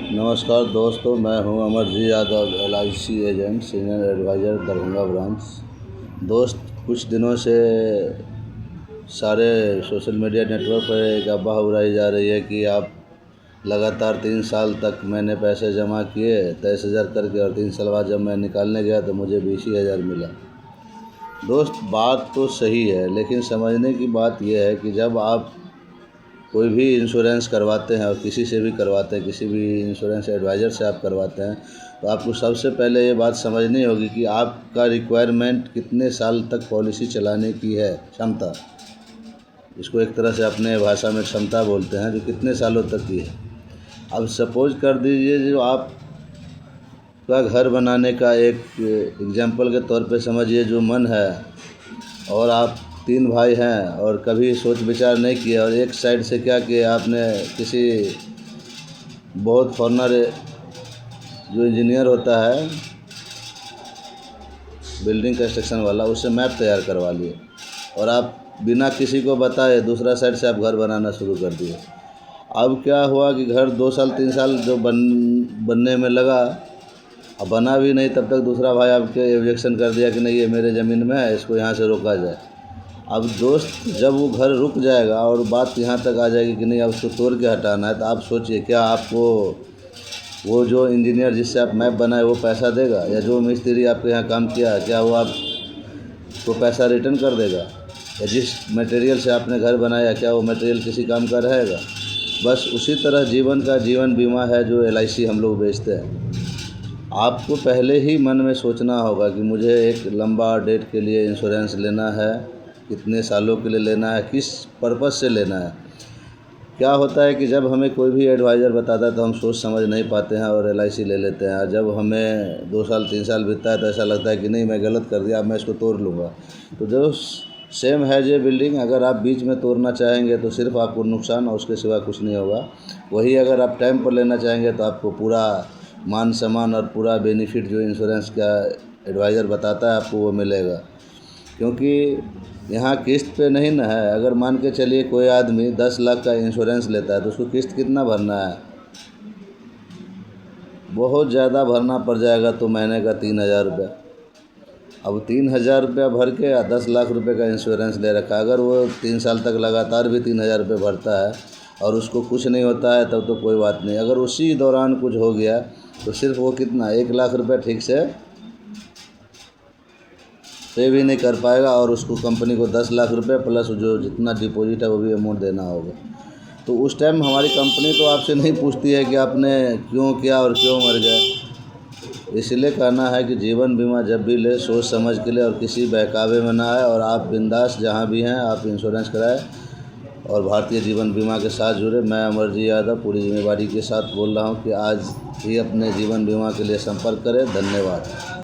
नमस्कार दोस्तों, मैं हूं Amarjeet Yadav, LIC agent, senior advisor, Darbhanga branch. दोस्त, कुछ दिनों से सारे सोशल मीडिया नेटवर्क पर एक अफवाह उड़ाई जा रही है कि आप लगातार 3 साल तक मैंने पैसे जमा किए 23,000 करके, और 3 साल बाद जब मैं निकालने गया तो मुझे 20,000 मिला। दोस्त, बात तो सही है, लेकिन समझने की बात यह है कि जब आप कोई भी इंश्योरेंस करवाते हैं और किसी से भी करवाते हैं, किसी भी इंश्योरेंस एडवाइज़र से आप करवाते हैं, तो आपको सबसे पहले ये बात समझनी होगी कि आपका रिक्वायरमेंट कितने साल तक पॉलिसी चलाने की है, क्षमता। इसको एक तरह से अपने भाषा में क्षमता बोलते हैं, जो कितने सालों तक की है। अब सपोज कर दीजिए, जो आपका घर बनाने का एक एग्जाम्पल के तौर पे समझिए, जो मन है, और आप 3 भाई हैं और कभी सोच विचार नहीं किया, और एक साइड से क्या किया आपने, किसी बहुत फॉरनर जो इंजीनियर होता है, बिल्डिंग कंस्ट्रक्शन वाला, उससे मैप तैयार करवा लिए, और आप बिना किसी को बताए दूसरा साइड से आप घर बनाना शुरू कर दिए। अब क्या हुआ कि घर 2 साल 3 साल जो बनने में लगा, अब बना भी नहीं, तब तक दूसरा भाई आपके ऑब्जेक्शन कर दिया कि नहीं, ये मेरे ज़मीन में है, इसको यहाँ से रोका जाए। अब दोस्त, जब वो घर रुक जाएगा और बात यहाँ तक आ जाएगी कि नहीं, अब उसको तोड़ के हटाना है, तो आप सोचिए, क्या आपको वो जो इंजीनियर जिससे आप मैप बनाए वो पैसा देगा, या जो मिस्त्री आपके यहाँ काम किया, क्या वो आपको पैसा रिटर्न कर देगा? या जिस मटेरियल से आपने घर बनाया, क्या वो मटेरियल किसी काम का रहेगा? बस उसी तरह जीवन का जीवन बीमा है जो LIC हम लोग बेचते हैं। आपको पहले ही मन में सोचना होगा कि मुझे एक लंबा डेट के लिए इंश्योरेंस लेना है, कितने सालों के लिए लेना है, किस पर्पज़ से लेना है। क्या होता है कि जब हमें कोई भी एडवाइज़र बताता है तो हम सोच समझ नहीं पाते हैं और LIC ले लेते हैं। जब हमें 2 साल 3 साल बीतता है तो ऐसा लगता है कि नहीं, मैं गलत कर दिया, अब मैं इसको तोड़ लूँगा। तो जो सेम है ये बिल्डिंग, अगर आप बीच में तोड़ना चाहेंगे तो सिर्फ आपको नुकसान, और उसके सिवा कुछ नहीं होगा। वही अगर आप टाइम पर लेना चाहेंगे तो आपको पूरा मान सम्मान और पूरा बेनिफिट जो इंश्योरेंस का एडवाइज़र बताता है आपको वो मिलेगा। क्योंकि यहाँ किस्त पे नहीं ना है। अगर मान के चलिए कोई आदमी 10 लाख का इंश्योरेंस लेता है तो उसको किस्त कितना भरना है? बहुत ज़्यादा भरना पड़ जाएगा, तो महीने का 3,000 रुपये। अब 3,000 रुपया भर के 10 लाख रुपए का इंश्योरेंस ले रखा है। अगर वो 3 साल तक लगातार भी 3,000 रुपये भरता है और उसको कुछ नहीं होता है, तब तो कोई बात नहीं। अगर उसी दौरान कुछ हो गया तो सिर्फ वो कितना 1 लाख रुपये ठीक से पे भी नहीं कर पाएगा, और उसको कंपनी को 10 लाख रुपए प्लस जो जितना डिपॉजिट है वो भी अमाउंट देना होगा। तो उस टाइम हमारी कंपनी तो आपसे नहीं पूछती है कि आपने क्यों किया और क्यों मर गए। इसलिए कहना है कि जीवन बीमा जब भी ले, सोच समझ के ले, और किसी बहकावे में ना आए, और आप बिंदास जहाँ भी हैं आप इंश्योरेंस कराएं और भारतीय जीवन बीमा के साथ जुड़े। मैं अमरजीत यादव पूरी जिम्मेदारी के साथ बोल रहा हूँ कि आज ही अपने जीवन बीमा के लिए संपर्क करें। धन्यवाद।